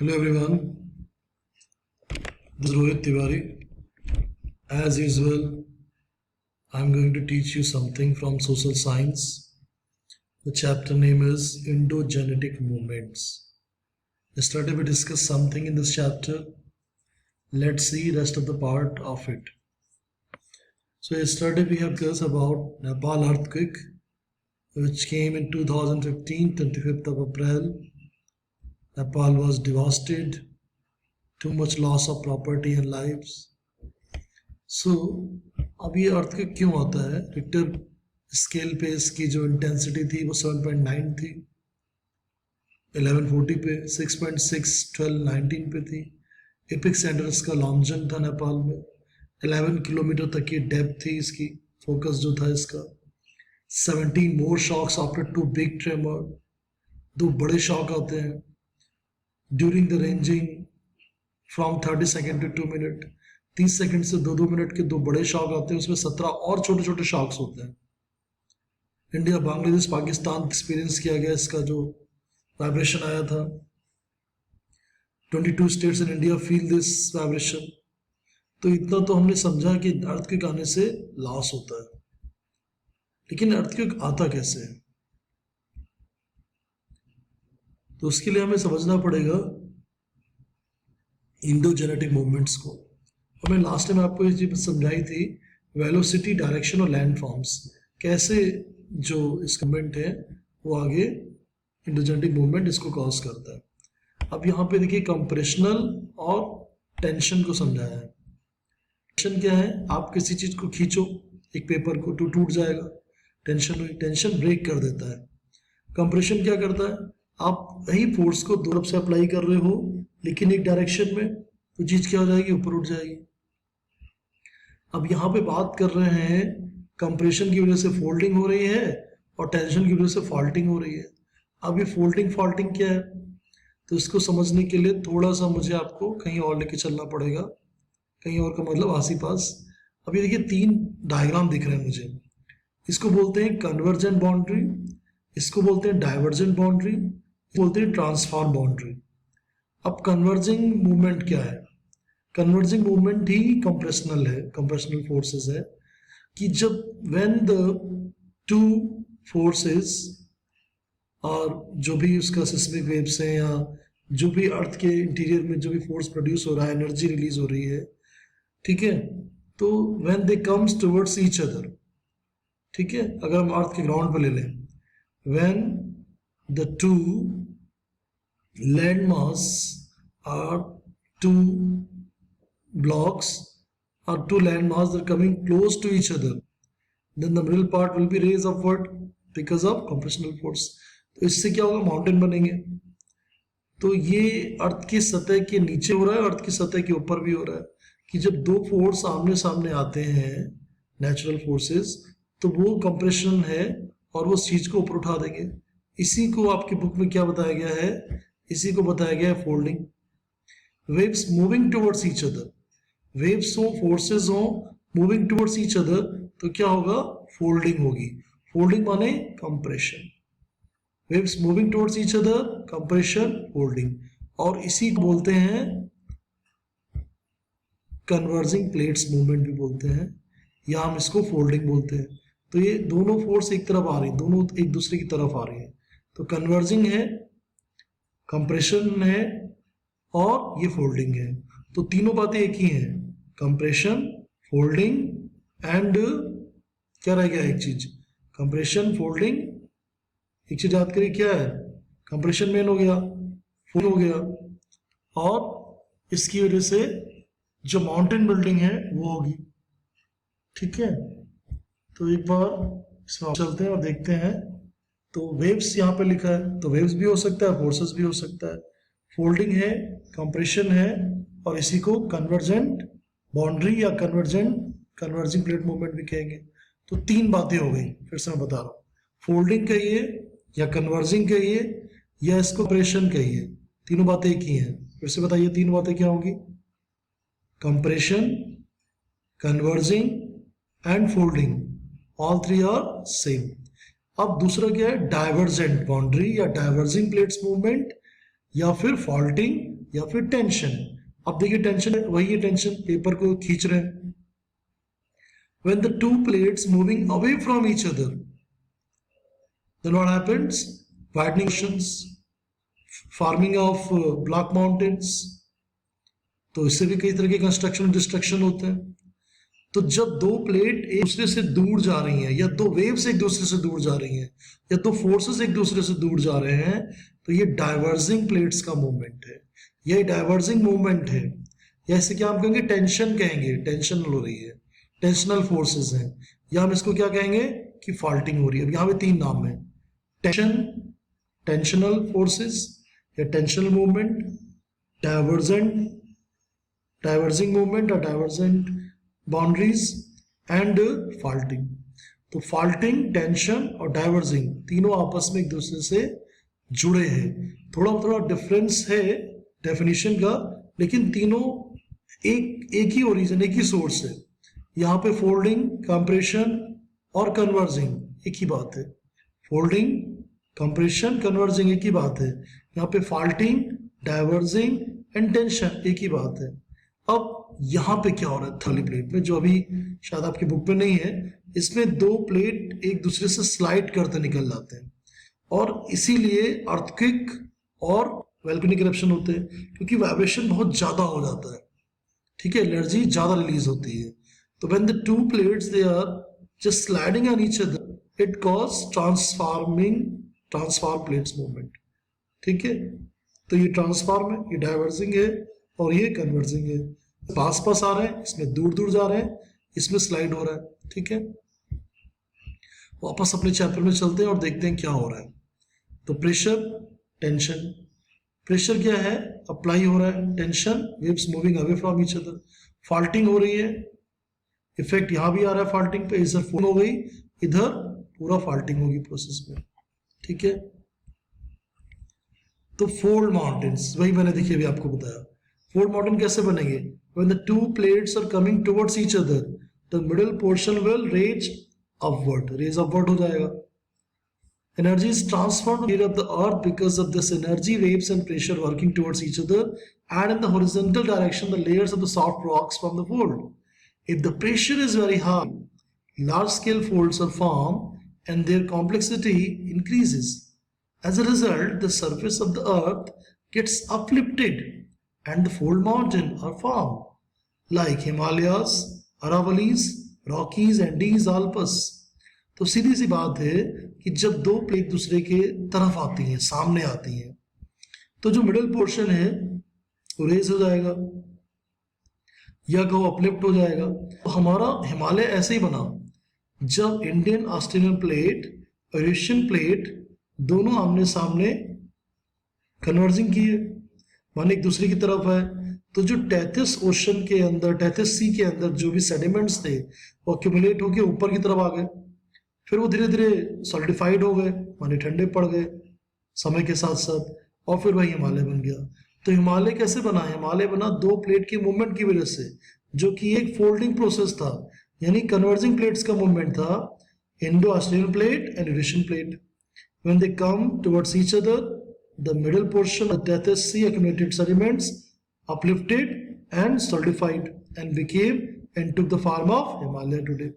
Hello everyone, this is Rohit Tiwari. As usual, I'm going to teach you something from social science. The chapter name is Endogenetic Movements. Yesterday we discussed something in this chapter. Let's see rest of the part of it. So yesterday we have discussed about Nepal earthquake which came in 2015, 25th of April. Nepal was devastated, too much loss of property and lives. So अब ये earthquake क्यों होता है? Richter scale पे इसकी जो intensity थी वो 7.9 थी, 1140 पे 6.6, 12, 19 पे थी. एपिक सेंटर इसका लॉन्गजन था नेपाल में, 11 किलोमीटर तक की डेप्थ थी इसकी, फोकस जो था इसका. 17 more shocks after two big tremor, दो बड़े शॉक आते हैं during the ranging from 30 second to 2 minute. 30 second से 2 मिनट के दो बड़े शॉक आते हैं, उसमें 17 और छोटे छोटे शॉक्स होते हैं. इंडिया, बांग्लादेश, पाकिस्तान एक्सपीरियंस किया गया इसका जो वाइब्रेशन आया था. 22 states in India feel this vibration. तो इतना तो हमने समझा कि अर्थक्वेक आने से लॉस होता है, लेकिन अर्थक्वेक आता कैसे है? तो उसके लिए हमें समझना पड़ेगा इंडोजेनेटिक मूवमेंट्स को. और मैं लास्ट टाइम आपको ये चीज समझाई थी, वेलोसिटी, डायरेक्शन और लैंड फॉर्म्स, कैसे जो इस मूवमेंट है वो आगे इंडोजेनेटिक मूवमेंट इसको कॉज करता है. अब यहाँ पे देखिए कंप्रेशनल और टेंशन को समझाया है. टेंशन क्या है? आप किसी चीज को खींचो, एक पेपर को, तो टूट जाएगा, टेंशन हुई. टेंशन ब्रेक कर देता है. कंप्रेशन क्या करता है? आप वही फोर्स को दो तरफ से अप्लाई कर रहे हो लेकिन एक डायरेक्शन में, तो चीज क्या हो जाएगी? ऊपर उठ जाएगी. अब यहाँ पे बात कर रहे हैं कंप्रेशन की वजह से फोल्डिंग हो रही है और टेंशन की वजह से फॉल्टिंग हो रही है. अब ये फोल्डिंग फॉल्टिंग क्या है? तो इसको समझने के लिए थोड़ा सा मुझे आपको कहीं और लेके चलना पड़ेगा, कहीं और का मतलब आसी पास. अब ये देखिए 3 डायग्राम दिख रहे हैं मुझे. इसको बोलते हैं कन्वर्जेंट बाउंड्री, इसको बोलते हैं डाइवर्जेंट बाउंड्री, बोलते हैं ट्रांसफॉर्म बाउंड्री. अब कन्वर्जिंग मूवमेंट क्या है? कन्वर्जिंग मूवमेंट ही कंप्रेशनल है, कंप्रेशनल फोर्सेस है, कि जब व्हेन द टू फोर्सेस और जो भी उसका सिस्मिक वेव्स हैं या जो भी अर्थ के इंटीरियर में जो भी फोर्स प्रोड्यूस हो रहा है, एनर्जी रिलीज हो रही है, ठीक है, तो when they comes towards each other, ठीक है, अगर हम अर्थ के ग्राउंड पे ले लें, when the two land mass are two blocks or two land mass that are coming close to each other, then the middle part will be raised upward because of compressional force. तो इससे क्या होगा? Mountain बनेंगे. तो ये अर्थ की सतह के नीचे हो रहा है, अर्थ की सतह के ऊपर भी हो रहा है, कि जब दो फोर्स आमने सामने आते हैं, नेचुरल फोर्सेस, तो वो कंप्रेशन है और वो चीज को ऊपर उठा देंगे. इसी को आपकी बुक में क्या बताया गया है? इसी को बताया गया है folding. waves moving towards each other, waves हो, forces हो, moving towards each other, तो क्या होगा? folding होगी. folding माने compression. waves moving towards each other, compression, folding. और इसी को बोलते हैं converging plates movement भी बोलते हैं, या हम इसको folding बोलते हैं. तो ये दोनों फोर्स एक तरफ आ रही है, दोनों एक दूसरे की तरफ आ रही है, तो converging है, compression है और ये फोल्डिंग है. तो तीनों बातें एक ही हैं, कंप्रेशन, फोल्डिंग एंड क्या रह गया? एक चीज, कंप्रेशन, फोल्डिंग. एक चीज याद करिए, क्या है? कंप्रेशन मेन हो गया, फोल्ड हो गया, और इसकी वजह से जो माउंटेन बिल्डिंग है वो होगी. ठीक है, तो एक बार इसमें चलते हैं और देखते हैं. तो वेव्स यहाँ पे लिखा है, तो वेव्स भी हो सकता है, फोर्सेस भी हो सकता है. फोल्डिंग है, कंप्रेशन है, और इसी को कन्वर्जेंट बाउंड्री या कन्वर्जिंग प्लेट मूवमेंट भी कहेंगे. तो 3 बातें हो गई. फिर से मैं बता रहा हूँ, फोल्डिंग कहिए या कन्वर्जिंग कहिए या इसको कंप्रेशन कहिए, तीनों बातें एक ही हैं. फिर से बताइए 3 बातें क्या होंगी? Compression, converging and folding, all 3 are same. अब दूसरा क्या है? डाइवर्जेंट बाउंड्री या डाइवर्जिंग प्लेट्स मूवमेंट या फिर फॉल्टिंग या फिर टेंशन। अब देखिए टेंशन वही है, टेंशन पेपर को खींच रहे हैं। When the two plates moving away from each other, then what happens? Widening oceans, forming of block mountains। तो इससे भी कई तरह के कंस्ट्रक्शन डिस्ट्रक्शन होते हैं। तो जब दो प्लेट एक दूसरे से दूर जा रही हैं, या दो वेव्स एक दूसरे से दूर जा रही हैं, या दो फोर्सेस एक दूसरे से दूर जा रहे हैं, तो ये डाइवर्जिंग प्लेट्स का मूवमेंट है, ये डाइवर्जिंग मूवमेंट है। या इसे क्या हम कहेंगे? टेंशन कहेंगे, टेंशन हो रही है, टेंशनल फोर्सेस हैं। या हम इसको क्या कहेंगे कि फॉल्टिंग हो रही है। अब यहाँ पे तीन नाम है, टेंशन, टेंशनल फोर्सेस या tensional movement, divergent, diverging movement और डाइवर्जेंट बाउंड्रीज, एंड फॉल्टिंग। तो फॉल्टिंग, टेंशन और डाइवर्जिंग तीनों आपस में एक दूसरे से जुड़े हैं। थोड़ा थोड़ा डिफरेंस है डेफिनेशन का, लेकिन तीनों एक ही ओरिजिन, एक ही सोर्स है। यहाँ पे फोल्डिंग, कंप्रेशन और कन्वर्जिंग एक ही बात है। फोल्डिंग, कंप्रेशन, कन्वर्जिंग एक ही बात है। यहाँ पे फॉल्टिंग, डाइवर्जिंग एंड टेंशन एक ही बात है। अब यहाँ पे क्या हो रहा है थर्ली प्लेट में, जो अभी शायद आपकी बुक पे नहीं है, इसमें दो प्लेट एक दूसरे से स्लाइड करते निकल जाते हैं, और इसीलिए अर्थक्वेक और वोल्केनिक इरप्शन होते हैं, क्योंकि वाइब्रेशन बहुत ज्यादा हो जाता है, ठीक है, एनर्जी ज्यादा रिलीज होती है। तो when the two plates they are just sliding on each other, it causes transform plates movement, ठीक है। तो ये ट्रांसफॉर्म है, ये डाइवर्जिंग है और ये कन्वर्जिंग है। पास पास आ रहे हैं, इसमें दूर दूर जा रहे हैं, इसमें स्लाइड हो रहा है, ठीक है। वापस अपने चैप्टर में चलते हैं और देखते हैं क्या हो रहा है। तो प्रेशर, टेंशन, प्रेशर क्या है? अप्लाई हो रहा है, tension, waves moving away from each other, faulting हो रही है, इफेक्ट यहां भी आ रहा है फॉल्टिंग पे, इधर फुल हो गई, इधर पूरा फॉल्टिंग होगी प्रोसेस में, ठीक है। तो फोल्ड माउंटेन्स, वही मैंने देखिए अभी आपको बताया। फोल्ड माउंटेन कैसे बनेंगे? When the two plates are coming towards each other, the middle portion will raise upward हो जाएगा। Energy is transformed here of the earth because of this energy, waves and pressure working towards each other, and in the horizontal direction, the layers of the soft rocks from the fold. If the pressure is very high, large-scale folds are formed, and their complexity increases. As a result, the surface of the earth gets uplifted, and the fold mountains are formed, like Himalayas, Aravallis, Rockies, Andes, Alps. तो सीधी सी बात है कि जब दो plate दूसरे के तरफ आती हैं, सामने आती हैं, तो जो मिडिल पोर्शन है वो रेज हो जाएगा या कहो अपलिफ्ट हो जाएगा। तो हमारा हिमालय ऐसे ही बना जब इंडियन ऑस्ट्रेलियन प्लेट और एशियन प्लेट दोनों आमने सामने कन्वर्जिंग किए, माने एक दूसरे की तरफ है। तो जो टेथिस ओशन के अंदर, टेथिस सी के अंदर जो भी सेडिमेंट्स थे वो एक्यूमुलेट होकर ऊपर की तरफ आ गए, फिर वो धीरे धीरे सॉलिडिफाइड हो गए, माने ठंडे पड़ गए समय के साथ साथ, और फिर वही हिमालय बन गया। तो हिमालय कैसे बना? हिमालय बना दो प्लेट के मूवमेंट की वजह से, जो कि एक फोल्डिंग प्रोसेस था, यानी कन्वर्जिंग प्लेट्स का मूवमेंट था, Indo Australian plate and Eurasian plate. When they come towards each other, the middle portion of Tethys sea accumulated sediments uplifted and solidified and became and took the form of Himalaya today.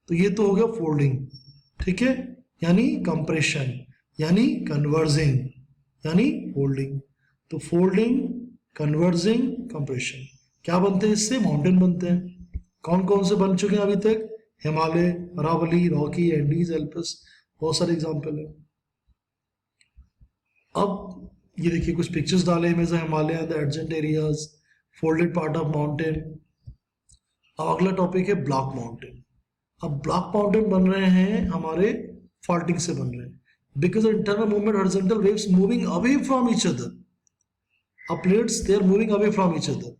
तो ये तो हो गया folding, ठीक है, यानी compression, यानी converging, यानी फोल्डिंग। तो फोल्डिंग, कन्वर्जिंग, कंप्रेशन क्या बनते हैं? इससे माउंटेन बनते हैं। कौन कौन से बन चुके हैं अभी तक? Himalaya, Aravalli, Rocky, Andes, Alps, बहुत सारे एग्जाम्पल है। अब ये देखिए कुछ पिक्चर्स डाले में से Himalaya, the adjacent areas, folded part of mountain. अब अगला टॉपिक है ब्लॉक माउंटेन। अब ब्लॉक माउंटेन बन रहे हैं हमारे फॉल्टिंग से बन रहे हैं, because internal movement, horizontal waves moving away from each other, plates they are moving away from each other,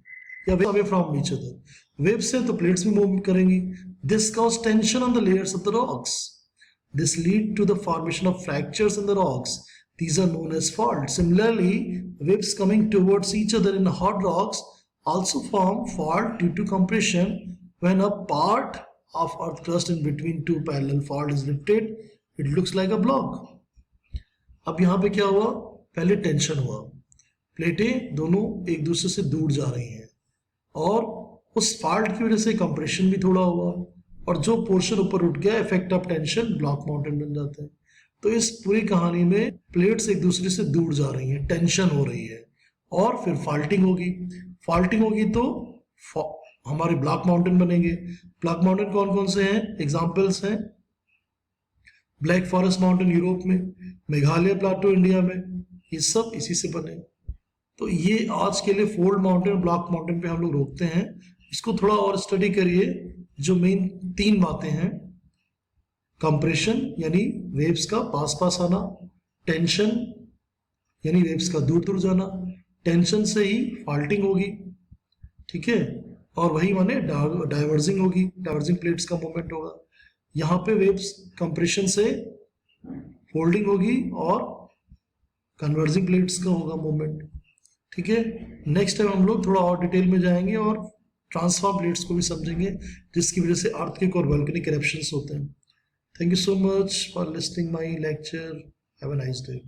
या away from each other. Waves से तो प्लेट्स भी मूव करेंगी। This cause tension on the layers of the rocks, this lead to the formation of fractures in the rocks. These are known as fault. Similarly, waves coming towards each other in hot rocks also form fault due to compression. When a part of earth crust in between two parallel fault is lifted, it looks like a block. अब यहाँ पे क्या हुआ? पहले tension हुआ, प्लेटें दोनों एक दूसरे से दूर जा रही हैं और उस फॉल्ट की वजह से कंप्रेशन भी थोड़ा हुआ और जो पोर्शन ऊपर उठ गया effect of tension block mountain बन जाता है। तो इस पूरी कहानी में प्लेट्स एक दूसरे से दूर जा रही हैं, टेंशन हो रही है और फिर फॉल्टिंग होगी तो हमारे ब्लॉक माउंटेन बनेंगे। ब्लॉक माउंटेन कौन कौन से हैं? एग्जांपल्स हैं ब्लैक फॉरेस्ट माउंटेन यूरोप में, मेघालय प्लाटो इंडिया में, ये सब इसी से बने। तो ये आज के लिए फोल्ड माउंटेन, ब्लॉक माउंटेन पे हम लोग रोकते हैं। इसको थोड़ा और स्टडी करिए। जो मेन 3 बातें हैं, कंप्रेशन यानी वेव्स का पास पास आना, टेंशन यानी वेव्स का दूर दूर जाना, टेंशन से ही फॉल्टिंग होगी, ठीक है, और वही माने डाइवर्जिंग होगी, डाइवर्जिंग प्लेट्स का मूवमेंट होगा। यहाँ पे वेव्स कंप्रेशन से फोल्डिंग होगी और कन्वर्जिंग प्लेट्स का होगा मूवमेंट, ठीक है। नेक्स्ट टाइम हम लोग थोड़ा और डिटेल में जाएंगे और ट्रांसफॉर्म प्लेट्स को भी समझेंगे जिसकी वजह से अर्थक्वेक और वोल्केनिक इरप्शंस होते हैं। Thank you so much for listening my lecture. Have a nice day.